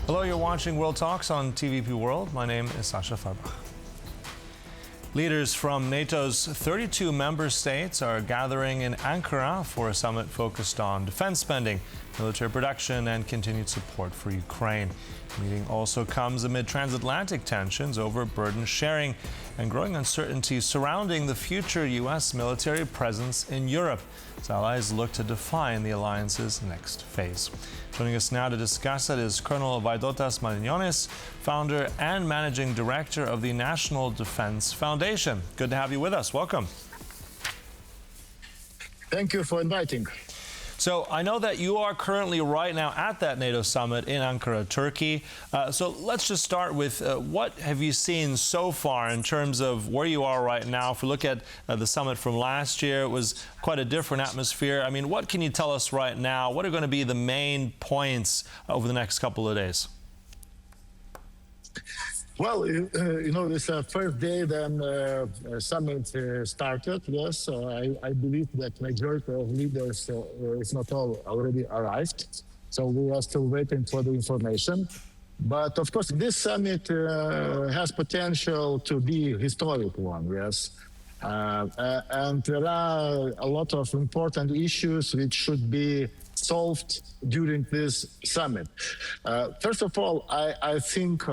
Hello, you're watching World Talks on TVP World. My name is Sascha Fahrbach. Leaders from NATO's 32 member states are gathering in Ankara for a summit focused on defense spending, military production, and continued support for Ukraine. The meeting also comes amid transatlantic tensions over burden sharing and growing uncertainty surrounding the future U.S. military presence in Europe, as allies look to define the alliance's next phase. Joining us now to discuss it is Colonel Vaidotas Malinionis, founder and managing director of the National Defense Foundation. Good to have you with us. Welcome. Thank you for inviting. So I know that you are currently right now at that NATO summit in Ankara, Turkey. So let's just start with what have you seen so far in terms of where you are right now? If we look at the summit from last year, it was quite a different atmosphere. I mean, what can you tell us right now? What are going to be the main points over the next couple of days? Well, it's the first day then summit started, yes. So I believe that majority of leaders, if not all, already arrived. So we are still waiting for the information. But of course, this summit has potential to be a historic one, yes. And there are a lot of important issues which should be solved during this summit. First of all, I think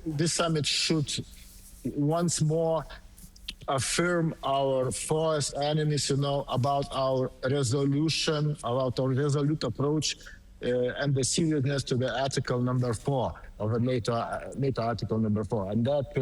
this summit should once more affirm our force enemies, about our resolution, about our resolute approach and the seriousness to the Article number 4 of the NATO Article number 4. And that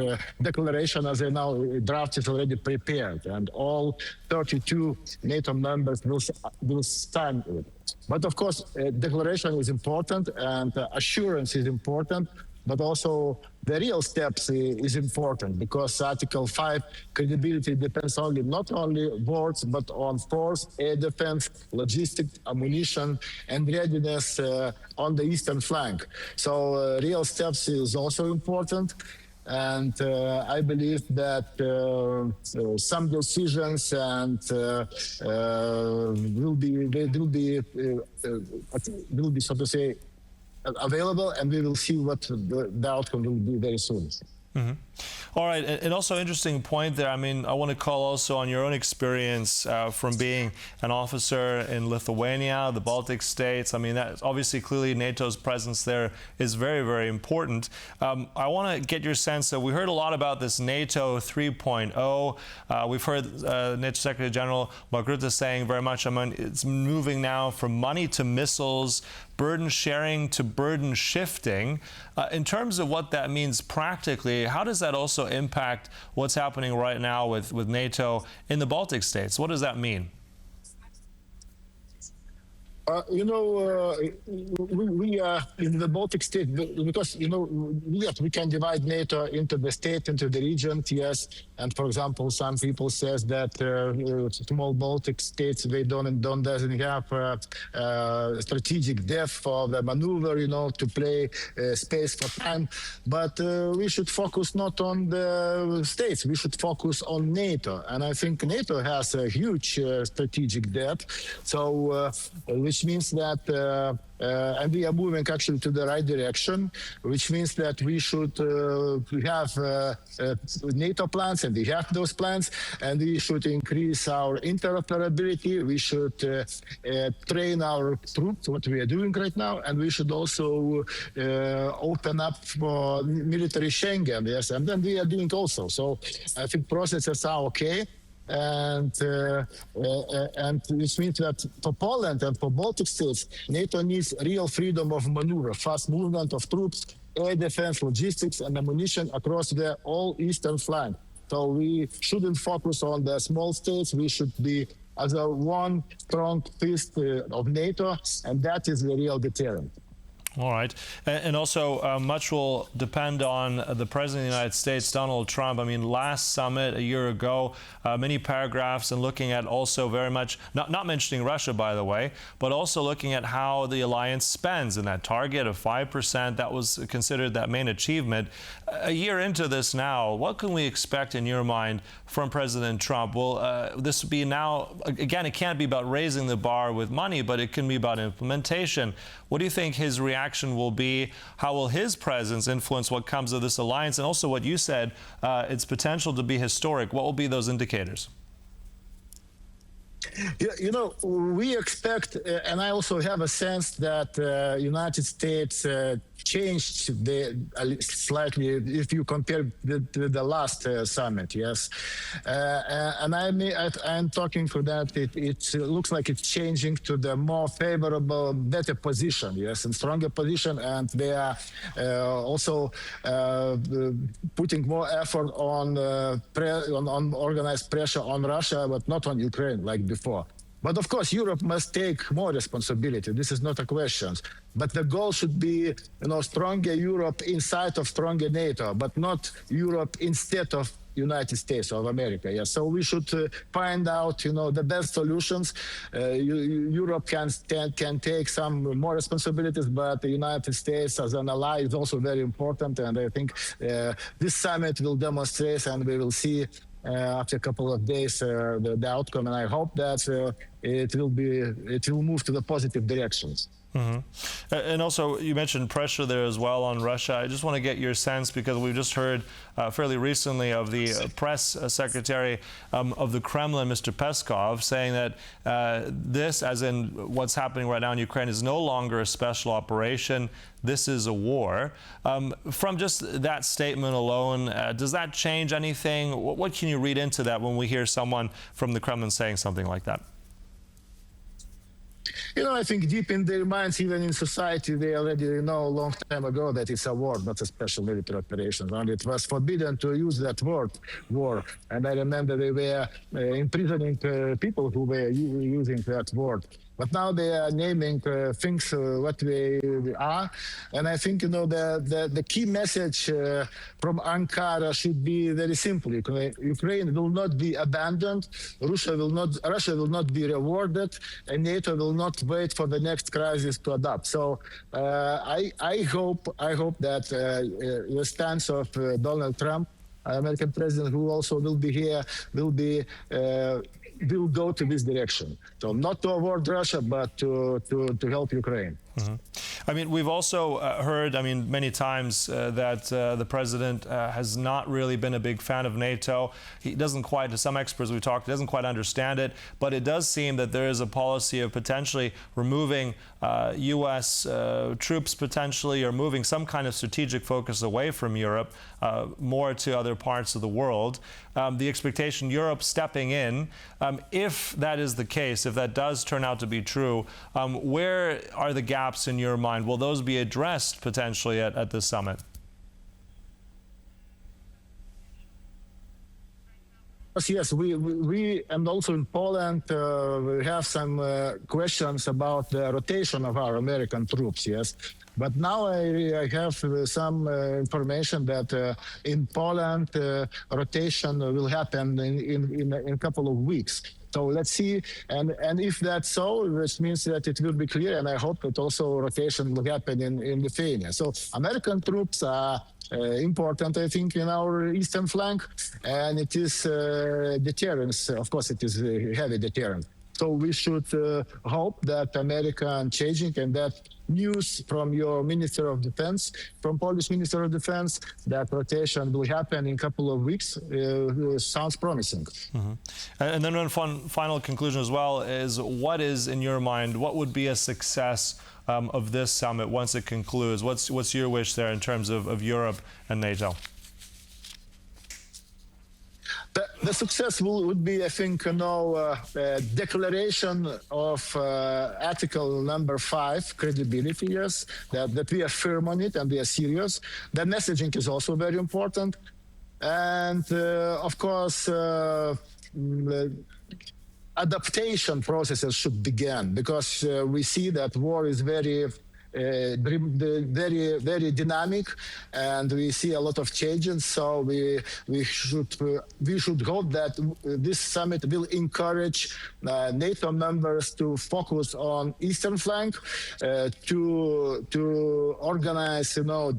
declaration, as I know, draft is already prepared, and all 32 NATO members will sign it. But of course, declaration is important, and assurance is important, but also the real steps is important, because Article 5 credibility depends not only words, but on force, air defense, logistics, ammunition, and readiness on the eastern flank. So real steps is also important. And I believe that some decisions will be, so to say, available, and we will see what the outcome will be very soon. Mm-hmm. All right, and also interesting point there. I mean, I want to call also on your own experience from being an officer in Lithuania, the Baltic states. I mean, that's obviously clearly NATO's presence there is very, very important. I want to get your sense that we heard a lot about this NATO 3.0. We've heard NATO Secretary General Mark Rutte saying very much, I mean, it's moving now from money to missiles, burden sharing to burden shifting. In terms of what that means practically, how does that also impact what's happening right now with NATO in the Baltic states? What does that mean? We are in the Baltic states because, we can divide NATO into the state, into the region, yes. And for example, some people says that small Baltic states, they doesn't have strategic depth for the maneuver, to play space for time. But we should focus not on the states, we should focus on NATO. And I think NATO has a huge strategic depth. So, which means that and we are moving actually to the right direction, which means that we should have NATO plans, and we have those plans, and we should increase our interoperability. We should train our troops, what we are doing right now, and we should also open up for military Schengen, yes, and then we are doing also. So I think processes are okay. And this means that for Poland and for Baltic states, NATO needs real freedom of maneuver, fast movement of troops, air defense, logistics, and ammunition across the all eastern flank. So we shouldn't focus on the small states. We should be as a one strong fist of NATO, and that is the real deterrent. All right. And also much will depend on the President of the United States, Donald Trump. I mean, last summit a year ago, many paragraphs and looking at also very much, not mentioning Russia, by the way, but also looking at how the alliance spends, and that target of 5%, that was considered that main achievement. A year into this now, what can we expect in your mind from President Trump? Will this be now, again, it can't be about raising the bar with money, but it can be about implementation. What do you think his reaction reaction will be? How will his presence influence what comes of this alliance? And also what you said, its potential to be historic. What will be those indicators? You know, we expect, and I also have a sense that United States changed slightly if you compare the last summit. Yes, and I'm talking for that. It looks like it's changing to the more favorable, better position. Yes, and stronger position, and they are also putting more effort on organized pressure on Russia, but not on Ukraine like before. But of course, Europe must take more responsibility. This is not a question. But the goal should be, stronger Europe inside of stronger NATO, but not Europe instead of United States of America. Yeah. So we should find out, the best solutions. Europe can take some more responsibilities, but the United States as an ally is also very important. And I think this summit will demonstrate, and we will see after a couple of days the outcome. And I hope that it will move to the positive directions. Mm-hmm. And also, you mentioned pressure there as well on Russia. I just want to get your sense, because we've just heard fairly recently of the press secretary of the Kremlin, Mr. Peskov, saying that this, as in what's happening right now in Ukraine, is no longer a special operation. This is a war. From just that statement alone, does that change anything? What can you read into that when we hear someone from the Kremlin saying something like that? I think deep in their minds, even in society, they already know a long time ago that it's a war, not a special military operation. And it was forbidden to use that word, war. And I remember they were imprisoning people who were using that word. But now they are naming things what they are. And I think, the key message from Ankara should be very simple. Ukraine will not be abandoned. Russia will not be rewarded. And NATO will not wait for the next crisis to adapt. So I hope that the stance of Donald Trump, American president, who also will be here, will go to this direction. So not to avoid Russia, but to help Ukraine. Mm-hmm. I mean, we've also heard, many times that the president has not really been a big fan of NATO. He doesn't quite, to some experts we've talked, doesn't quite understand it. But it does seem that there is a policy of potentially removing U.S. troops potentially, or moving some kind of strategic focus away from Europe, more to other parts of the world. The expectation, Europe stepping in. If that is the case, if that does turn out to be true, where are the gaps in your mind? Will those be addressed potentially at this summit? Yes, we and also in Poland we have some questions about the rotation of our American troops. Yes, but now I have some information that in Poland rotation will happen in a couple of weeks. So let's see, and if that's so, which means that it will be clear, and I hope that also rotation will happen in Lithuania. So American troops are important, I think, in our eastern flank, and it is deterrence. Of course, it is a heavy deterrent. So we should hope that America changing, and that news from your Minister of Defense, from Polish Minister of Defense, that rotation will happen in a couple of weeks, sounds promising. Mm-hmm. And then one final conclusion as well is, what is, in your mind, what would be a success of this summit once it concludes? What's your wish there in terms of Europe and NATO? The success would be, I think, declaration of Article number 5, credibility, yes, that we are firm on it and we are serious. The messaging is also very important. And, of course, adaptation processes should begin, because we see that war is very dynamic, and we see a lot of changes. So we should hope that this summit will encourage NATO members to focus on eastern flank, to organize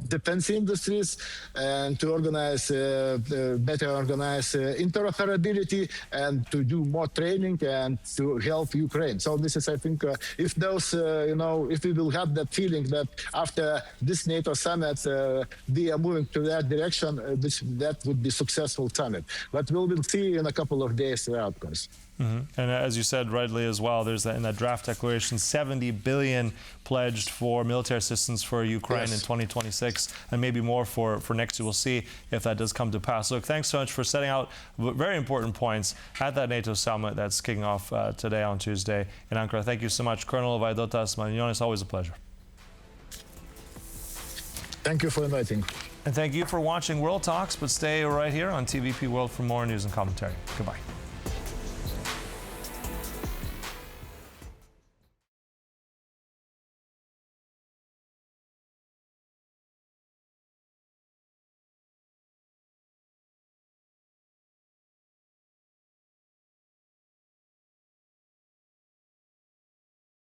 defense industries, and to organize better organize interoperability, and to do more training and to help Ukraine. So this is, I think, if those if we will have that feeling that after this NATO summit, they are moving to that direction. That would be successful summit. But we will see in a couple of days the outcomes. And as you said rightly as well, there's in that draft declaration, 70 billion pledged for military assistance for Ukraine in 2026, and maybe more for next year. We'll see if that does come to pass. Look, thanks so much for setting out very important points at that NATO summit that's kicking off today on Tuesday in Ankara. Thank you so much, Colonel Vaidotas Malinionis. Always a pleasure. Thank you for inviting. And thank you for watching World Talks, but stay right here on TVP World for more news and commentary. Goodbye.